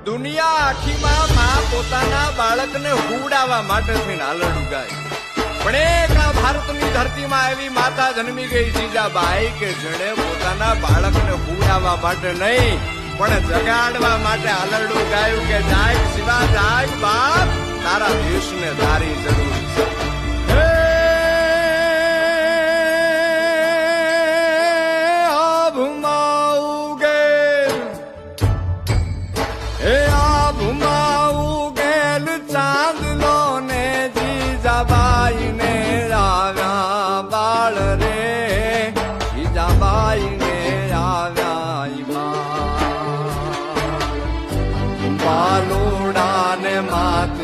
દુનિયા આખીમાં માં પોતાના બાળકને હુડાવવા માટે થઈને હાલરડું ગાય. પણ એક આ ભારતની ધરતીમાં એવી માતા જન્મી ગઈ જીજાબાઈ કે જેણે પોતાના બાળકને હુડાવવા માટે નહીં પણ જગાડવા માટે હાલરડું ગાયું કે જાગ શિવા જાગ બાપ, તારા દેશને તારી જરૂર છે. બાલોડા ને માત